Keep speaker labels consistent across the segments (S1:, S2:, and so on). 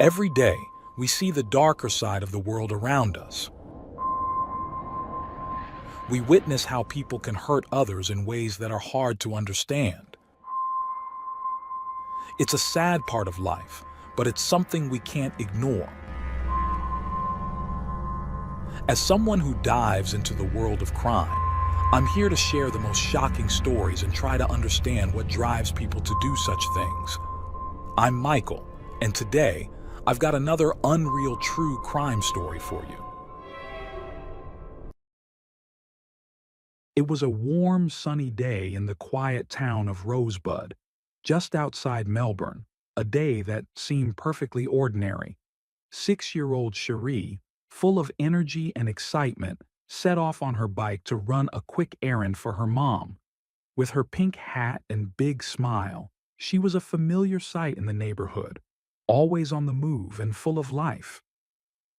S1: Every day, we see the darker side of the world around us. We witness how people can hurt others in ways that are hard to understand. It's a sad part of life, but it's something we can't ignore. As someone who dives into the world of crime, I'm here to share the most shocking stories and try to understand what drives people to do such things. I'm Michael, and today, I've got another unreal true crime story for you. It was a warm, sunny day in the quiet town of Rosebud, just outside Melbourne, a day that seemed perfectly ordinary. 6-year-old Sheree, full of energy and excitement, set off on her bike to run a quick errand for her mom. With her pink hat and big smile, she was a familiar sight in the neighborhood, always on the move and full of life.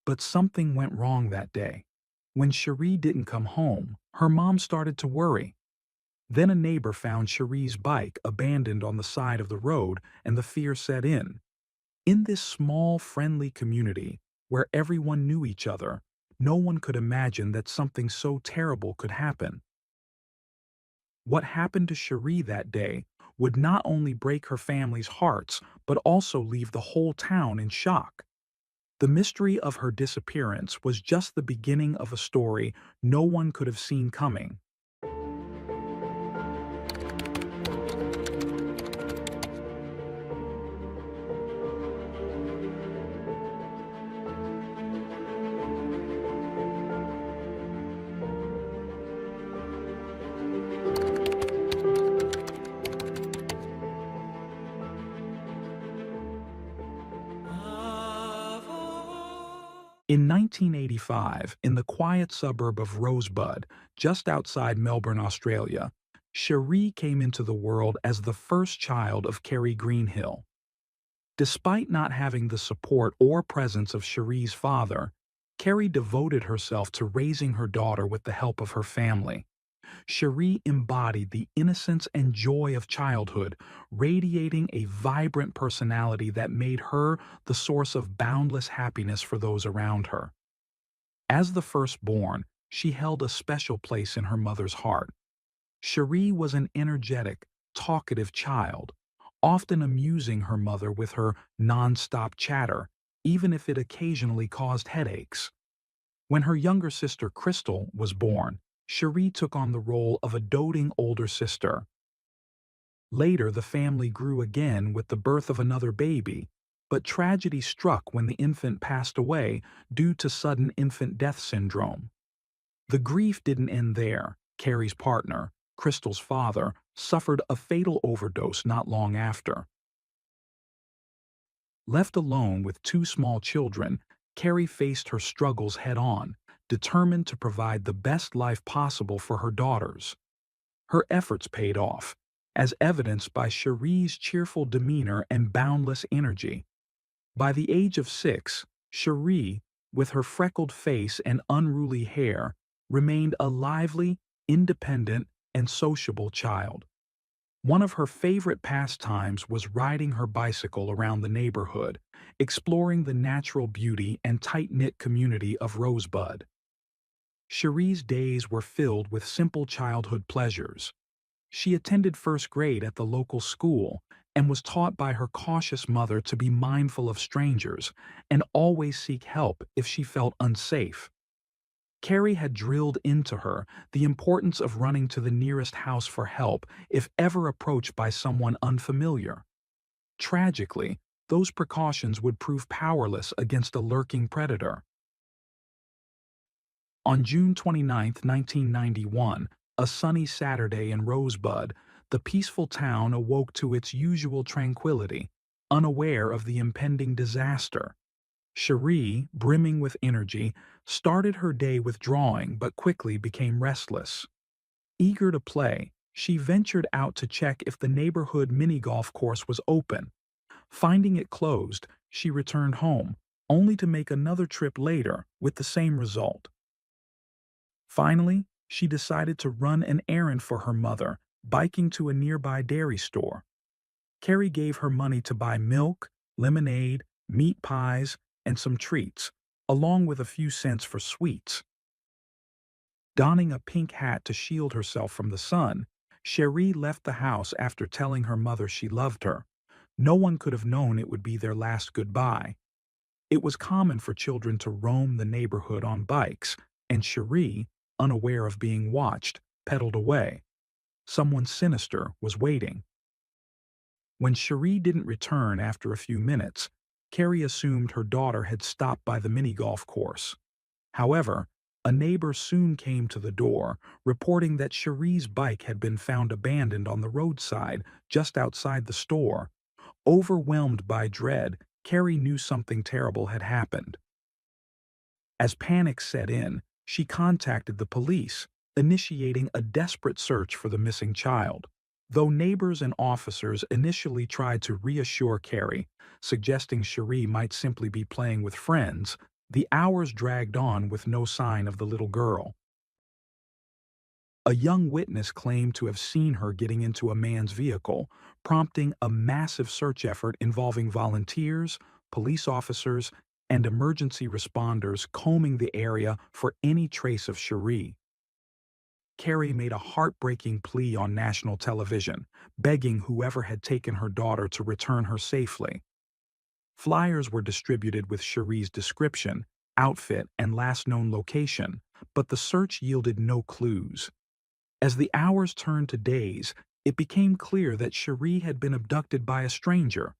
S1: But something went wrong that day. When Sheree didn't come home, her mom started to worry. Then a neighbor found Sheree's bike abandoned on the side of the road, and the fear set in. In this small, friendly community, where everyone knew each other, no one could imagine that something so terrible could happen. What happened to Sheree that day would not only break her family's hearts, but also leave the whole town in shock. The mystery of her disappearance was just the beginning of a story no one could have seen coming. In 1985, in the quiet suburb of Rosebud, just outside Melbourne, Australia, Sheree came into the world as the first child of Kerry Greenhill. Despite not having the support or presence of Sheree's father, Kerry devoted herself to raising her daughter with the help of her family. Sheree embodied the innocence and joy of childhood, radiating a vibrant personality that made her the source of boundless happiness for those around her. As the firstborn, she held a special place in her mother's heart. Sheree was an energetic, talkative child, often amusing her mother with her non-stop chatter, even if it occasionally caused headaches. When her younger sister Crystal was born, Sheree took on the role of a doting older sister. Later, the family grew again with the birth of another baby, but tragedy struck when the infant passed away due to sudden infant death syndrome. The grief didn't end there. Carrie's partner, Crystal's father, suffered a fatal overdose not long after. Left alone with two small children, Carrie faced her struggles head-on, determined to provide the best life possible for her daughters. Her efforts paid off, as evidenced by Sheree's cheerful demeanor and boundless energy. By the age of 6, Sheree, with her freckled face and unruly hair, remained a lively, independent, and sociable child. One of her favorite pastimes was riding her bicycle around the neighborhood, exploring the natural beauty and tight-knit community of Rosebud. Sheree's days were filled with simple childhood pleasures. She attended first grade at the local school and was taught by her cautious mother to be mindful of strangers and always seek help if she felt unsafe. Carrie had drilled into her the importance of running to the nearest house for help if ever approached by someone unfamiliar. Tragically, those precautions would prove powerless against a lurking predator. On June 29, 1991, a sunny Saturday in Rosebud, the peaceful town awoke to its usual tranquility, unaware of the impending disaster. Sheree, brimming with energy, started her day with drawing but quickly became restless. Eager to play, she ventured out to check if the neighborhood mini-golf course was open. Finding it closed, she returned home, only to make another trip later with the same result. Finally, she decided to run an errand for her mother, biking to a nearby dairy store. Carrie gave her money to buy milk, lemonade, meat pies, and some treats, along with a few cents for sweets. Donning a pink hat to shield herself from the sun, Cherie left the house after telling her mother she loved her. No one could have known it would be their last goodbye. It was common for children to roam the neighborhood on bikes, and Cherie, unaware of being watched, pedaled away. Someone sinister was waiting. When Cherie didn't return after a few minutes, Carrie assumed her daughter had stopped by the mini-golf course. However, a neighbor soon came to the door, reporting that Cherie's bike had been found abandoned on the roadside just outside the store. Overwhelmed by dread, Carrie knew something terrible had happened. As panic set in, she contacted the police, initiating a desperate search for the missing child. Though neighbors and officers initially tried to reassure Carrie, suggesting Cherie might simply be playing with friends, the hours dragged on with no sign of the little girl. A young witness claimed to have seen her getting into a man's vehicle, prompting a massive search effort involving volunteers, police officers, and emergency responders combing the area for any trace of Cherie. Carrie made a heartbreaking plea on national television, begging whoever had taken her daughter to return her safely. Flyers were distributed with Cherie's description, outfit, and last known location, but the search yielded no clues. As the hours turned to days, it became clear that Cherie had been abducted by a stranger.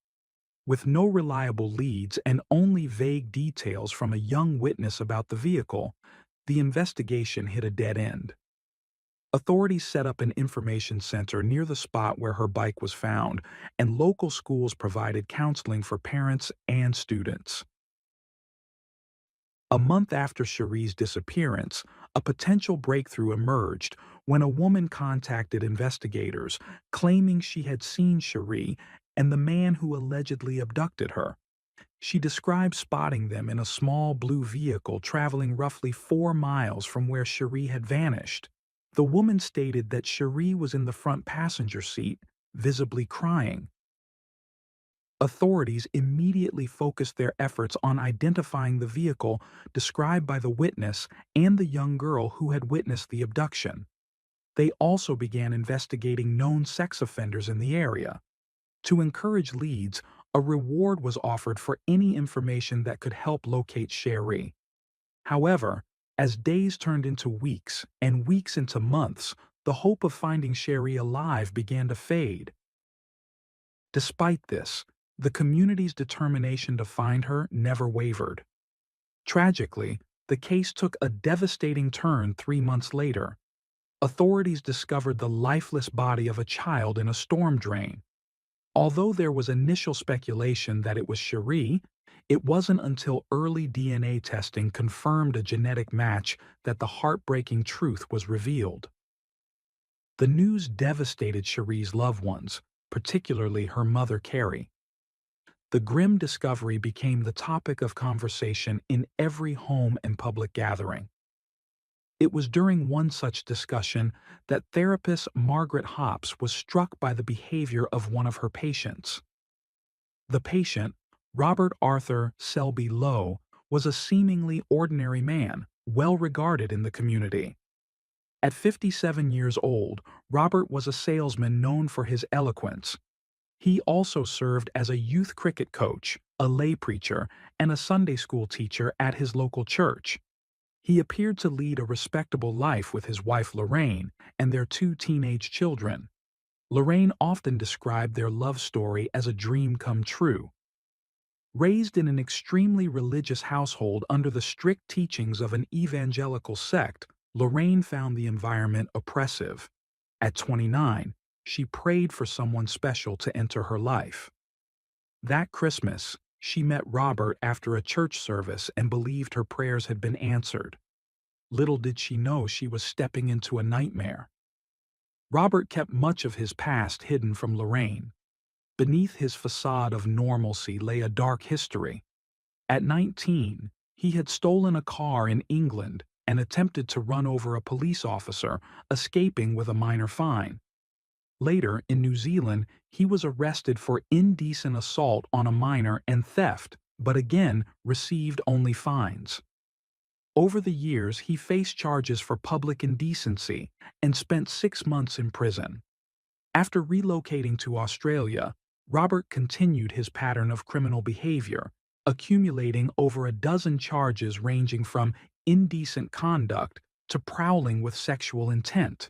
S1: With no reliable leads and only vague details from a young witness about the vehicle, the investigation hit a dead end. Authorities set up an information center near the spot where her bike was found, and local schools provided counseling for parents and students. A month after Cherie's disappearance, a potential breakthrough emerged when a woman contacted investigators claiming she had seen Cherie and the man who allegedly abducted her. She described spotting them in a small blue vehicle traveling roughly 4 miles from where Cherie had vanished. The woman stated that Cherie was in the front passenger seat, visibly crying. Authorities immediately focused their efforts on identifying the vehicle described by the witness and the young girl who had witnessed the abduction. They also began investigating known sex offenders in the area. To encourage leads, a reward was offered for any information that could help locate Cherie. However, as days turned into weeks and weeks into months, the hope of finding Cherie alive began to fade. Despite this, the community's determination to find her never wavered. Tragically, the case took a devastating turn 3 months later. Authorities discovered the lifeless body of a child in a storm drain. Although there was initial speculation that it was Cherie, it wasn't until early DNA testing confirmed a genetic match that the heartbreaking truth was revealed. The news devastated Cherie's loved ones, particularly her mother Carrie. The grim discovery became the topic of conversation in every home and public gathering. It was during one such discussion that therapist Margaret Hops was struck by the behavior of one of her patients. The patient, Robert Arthur Selby Lowe, was a seemingly ordinary man, well regarded in the community. At 57 years old, Robert was a salesman known for his eloquence. He also served as a youth cricket coach, a lay preacher, and a Sunday school teacher at his local church. He appeared to lead a respectable life with his wife Lorraine and their 2 teenage children. Lorraine often described their love story as a dream come true. Raised in an extremely religious household under the strict teachings of an evangelical sect, Lorraine found the environment oppressive. At 29, she prayed for someone special to enter her life. That Christmas, she met Robert after a church service and believed her prayers had been answered. Little did she know she was stepping into a nightmare. Robert kept much of his past hidden from Lorraine. Beneath his facade of normalcy lay a dark history. At 19, he had stolen a car in England and attempted to run over a police officer, escaping with a minor fine. Later, in New Zealand, he was arrested for indecent assault on a minor and theft, but again received only fines. Over the years, he faced charges for public indecency and spent 6 months in prison. After relocating to Australia, Robert continued his pattern of criminal behavior, accumulating over a dozen charges ranging from indecent conduct to prowling with sexual intent.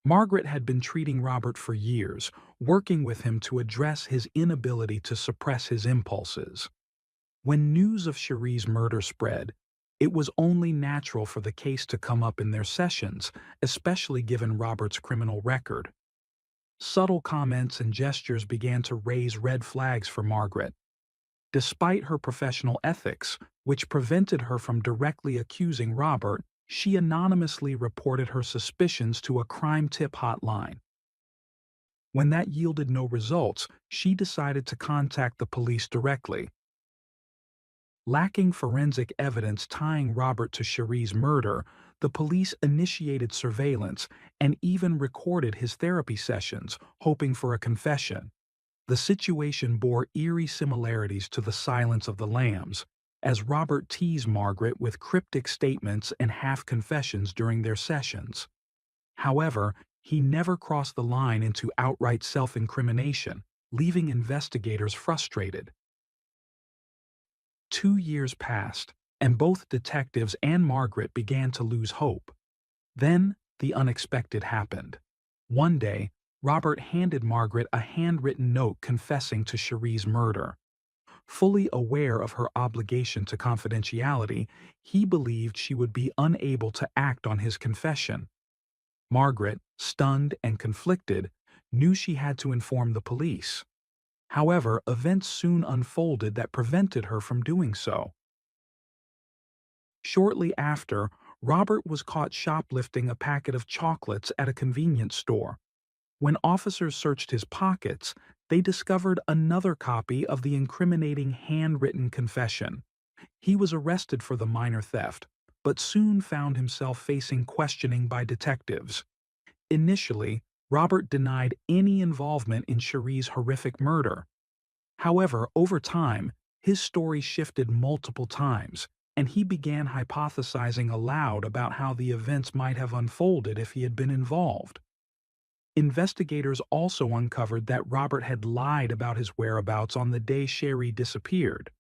S1: Margaret had been treating Robert for years, working with him to address his inability to suppress his impulses. When news of Sheree's murder spread, it was only natural for the case to come up in their sessions, especially given Robert's criminal record. Subtle comments and gestures began to raise red flags for Margaret. Despite her professional ethics, which prevented her from directly accusing Robert, she anonymously reported her suspicions to a crime tip hotline. When that yielded no results, she decided to contact the police directly. Lacking forensic evidence tying Robert to Sheree's murder, the police initiated surveillance and even recorded his therapy sessions, hoping for a confession. The situation bore eerie similarities to The Silence of the Lambs, as Robert teased Margaret with cryptic statements and half-confessions during their sessions. However, he never crossed the line into outright self-incrimination, leaving investigators frustrated. 2 years passed, and both detectives and Margaret began to lose hope. Then, the unexpected happened. One day, Robert handed Margaret a handwritten note confessing to Sheree's murder. Fully aware of her obligation to confidentiality, he believed she would be unable to act on his confession. Margaret, stunned and conflicted, knew she had to inform the police. However, events soon unfolded that prevented her from doing so. Shortly after, Robert was caught shoplifting a packet of chocolates at a convenience store. When officers searched his pockets, they discovered another copy of the incriminating handwritten confession. He was arrested for the minor theft, but soon found himself facing questioning by detectives. Initially, Robert denied any involvement in Sheree's horrific murder. However, over time, his story shifted multiple times, and he began hypothesizing aloud about how the events might have unfolded if he had been involved. Investigators also uncovered that Robert had lied about his whereabouts on the day Sheree disappeared.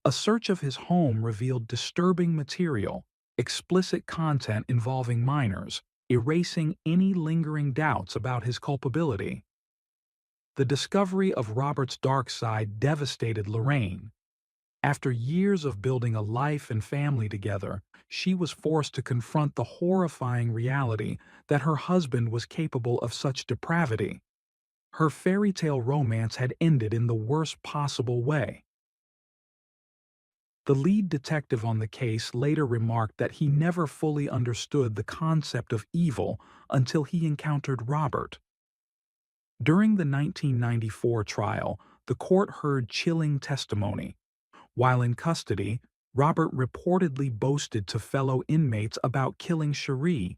S1: A search of his home revealed disturbing material, explicit content involving minors, erasing any lingering doubts about his culpability. The discovery of Robert's dark side devastated Lorraine. After years of building a life and family together, she was forced to confront the horrifying reality that her husband was capable of such depravity. Her fairy tale romance had ended in the worst possible way. The lead detective on the case later remarked that he never fully understood the concept of evil until he encountered Robert. During the 1994 trial, the court heard chilling testimony. While in custody, Robert reportedly boasted to fellow inmates about killing Sheree,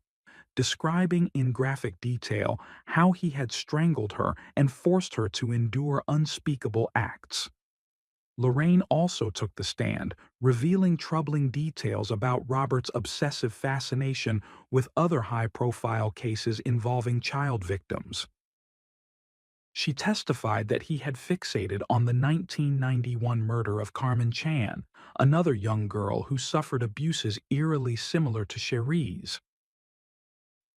S1: describing in graphic detail how he had strangled her and forced her to endure unspeakable acts. Lorraine also took the stand, revealing troubling details about Robert's obsessive fascination with other high-profile cases involving child victims. She testified that he had fixated on the 1991 murder of Carmen Chan, another young girl who suffered abuses eerily similar to Sheree's.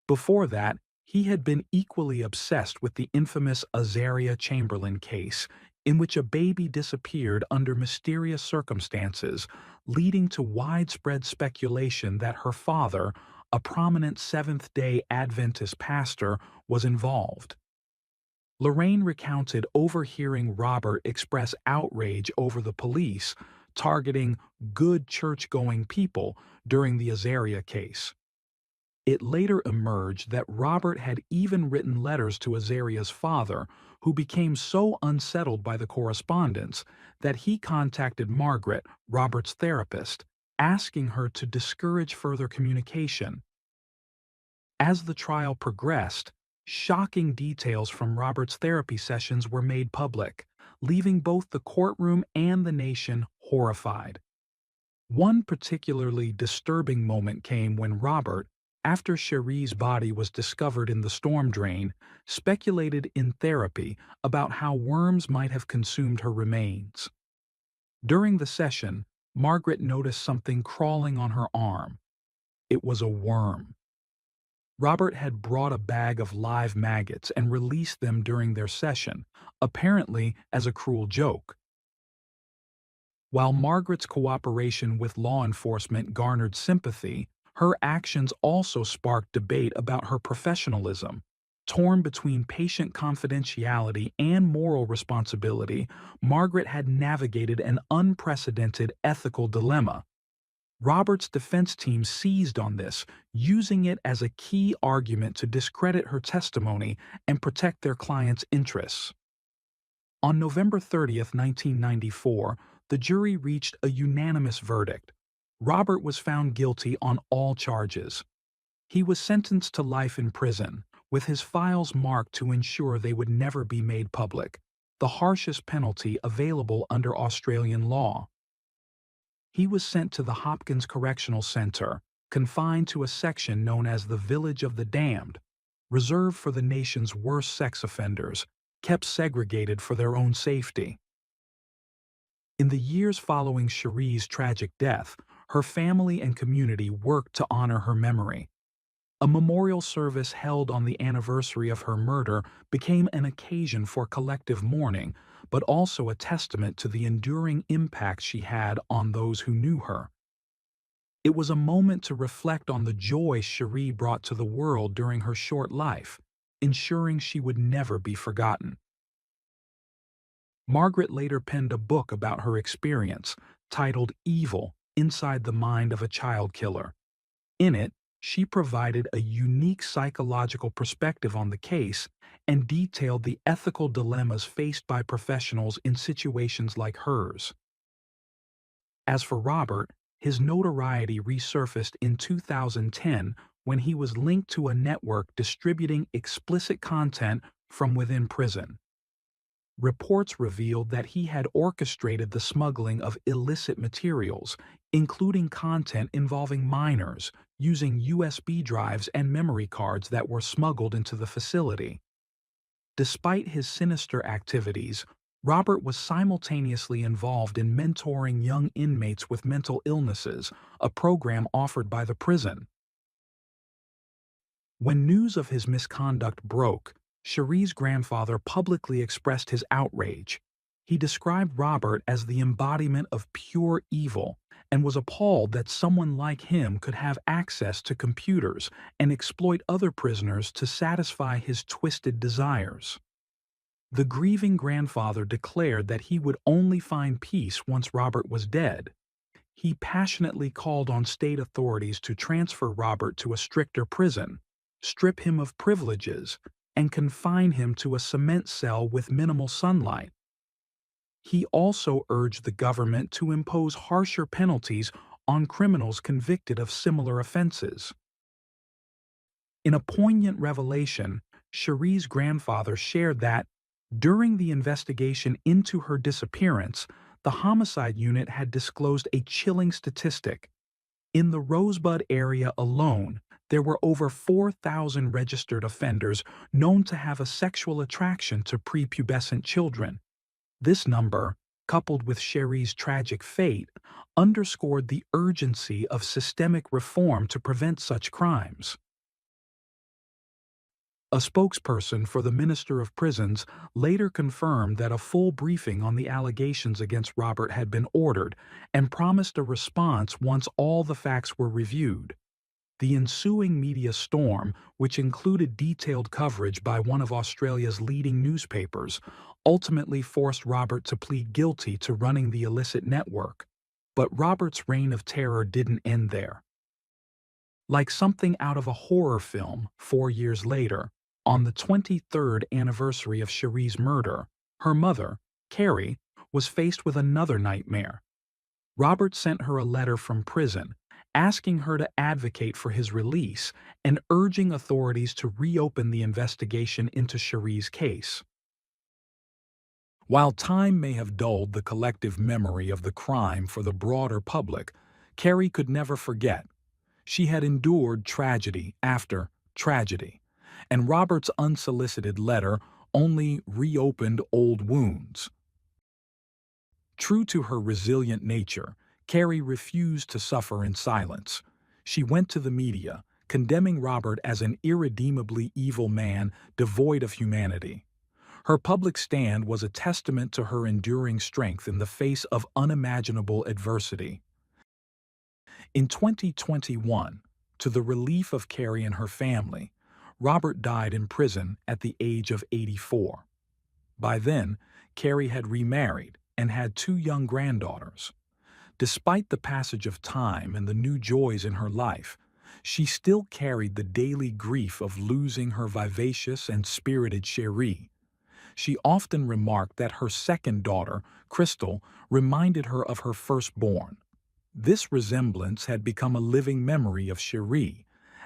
S1: Before that, he had been equally obsessed with the infamous Azaria Chamberlain case, in which a baby disappeared under mysterious circumstances, leading to widespread speculation that her father, a prominent Seventh-day Adventist pastor, was involved. Lorraine recounted overhearing Robert express outrage over the police targeting good church-going people during the Azaria case. It later emerged that Robert had even written letters to Azaria's father, who became so unsettled by the correspondence that he contacted Margaret, Robert's therapist, asking her to discourage further communication. As the trial progressed, shocking details from Robert's therapy sessions were made public, leaving both the courtroom and the nation horrified. One particularly disturbing moment came when Robert, after Sheree's body was discovered in the storm drain, speculated in therapy about how worms might have consumed her remains. During the session, Margaret noticed something crawling on her arm. It was a worm. Robert had brought a bag of live maggots and released them during their session, apparently as a cruel joke. While Margaret's cooperation with law enforcement garnered sympathy, her actions also sparked debate about her professionalism. Torn between patient confidentiality and moral responsibility, Margaret had navigated an unprecedented ethical dilemma. Robert's defense team seized on this, using it as a key argument to discredit her testimony and protect their client's interests. On November 30, 1994, the jury reached a unanimous verdict. Robert was found guilty on all charges. He was sentenced to life in prison, with his files marked to ensure they would never be made public, the harshest penalty available under Australian law. He was sent to the Hopkins Correctional Center, confined to a section known as the Village of the Damned, reserved for the nation's worst sex offenders, kept segregated for their own safety. In the years following Sheree's tragic death, her family and community worked to honor her memory. A memorial service held on the anniversary of her murder became an occasion for collective mourning, but also a testament to the enduring impact she had on those who knew her. It was a moment to reflect on the joy Sheree brought to the world during her short life, ensuring she would never be forgotten. Margaret later penned a book about her experience, titled Evil: Inside the Mind of a Child Killer. In it, she provided a unique psychological perspective on the case and detailed the ethical dilemmas faced by professionals in situations like hers. As for Robert, his notoriety resurfaced in 2010 when he was linked to a network distributing explicit content from within prison. Reports revealed that he had orchestrated the smuggling of illicit materials, including content involving minors, using USB drives and memory cards that were smuggled into the facility. Despite his sinister activities, Robert was simultaneously involved in mentoring young inmates with mental illnesses, a program offered by the prison. When news of his misconduct broke, Sheree's grandfather publicly expressed his outrage. He described Robert as the embodiment of pure evil and was appalled that someone like him could have access to computers and exploit other prisoners to satisfy his twisted desires. The grieving grandfather declared that he would only find peace once Robert was dead. He passionately called on state authorities to transfer Robert to a stricter prison, strip him of privileges, and confine him to a cement cell with minimal sunlight. He also urged the government to impose harsher penalties on criminals convicted of similar offenses. In a poignant revelation, Sheree's grandfather shared that, during the investigation into her disappearance, the homicide unit had disclosed a chilling statistic. In the Rosebud area alone, there were over 4,000 registered offenders known to have a sexual attraction to prepubescent children. This number, coupled with Sheree's tragic fate, underscored the urgency of systemic reform to prevent such crimes. A spokesperson for the Minister of Prisons later confirmed that a full briefing on the allegations against Robert had been ordered and promised a response once all the facts were reviewed. The ensuing media storm, which included detailed coverage by one of Australia's leading newspapers, ultimately forced Robert to plead guilty to running the illicit network. But Robert's reign of terror didn't end there. Like something out of a horror film, 4 years later, on the 23rd anniversary of Sheree's murder, her mother, Carrie, was faced with another nightmare. Robert sent her a letter from prison, asking her to advocate for his release and urging authorities to reopen the investigation into Sheree's case. While time may have dulled the collective memory of the crime for the broader public, Carrie could never forget. She had endured tragedy after tragedy, and Robert's unsolicited letter only reopened old wounds. True to her resilient nature, Carrie refused to suffer in silence. She went to the media, condemning Robert as an irredeemably evil man devoid of humanity. Her public stand was a testament to her enduring strength in the face of unimaginable adversity. In 2021, to the relief of Carrie and her family, Robert died in prison at the age of 84. By then, Carrie had remarried and had two young granddaughters. Despite the passage of time and the new joys in her life, she still carried the daily grief of losing her vivacious and spirited Sheree. She often remarked that her second daughter, Crystal, reminded her of her firstborn. This resemblance had become a living memory of Sheree,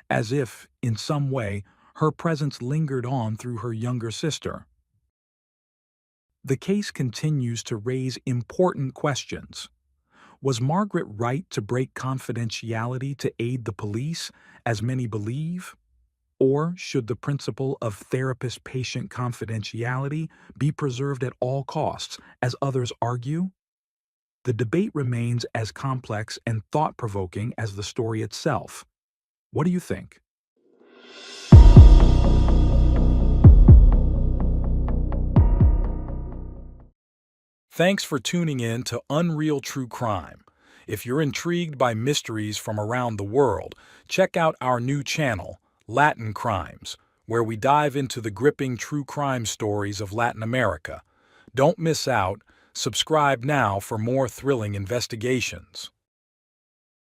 S1: as if, in some way, her presence lingered on through her younger sister. The case continues to raise important questions. Was Margaret right to break confidentiality to aid the police, as many believe? Or should the principle of therapist-patient confidentiality be preserved at all costs, as others argue? The debate remains as complex and thought-provoking as the story itself. What do you think? Thanks for tuning in to Unreal True Crime. If you're intrigued by mysteries from around the world, check out our new channel, Latin Crimes, where we dive into the gripping true crime stories of Latin America. Don't miss out. Subscribe now for more thrilling investigations.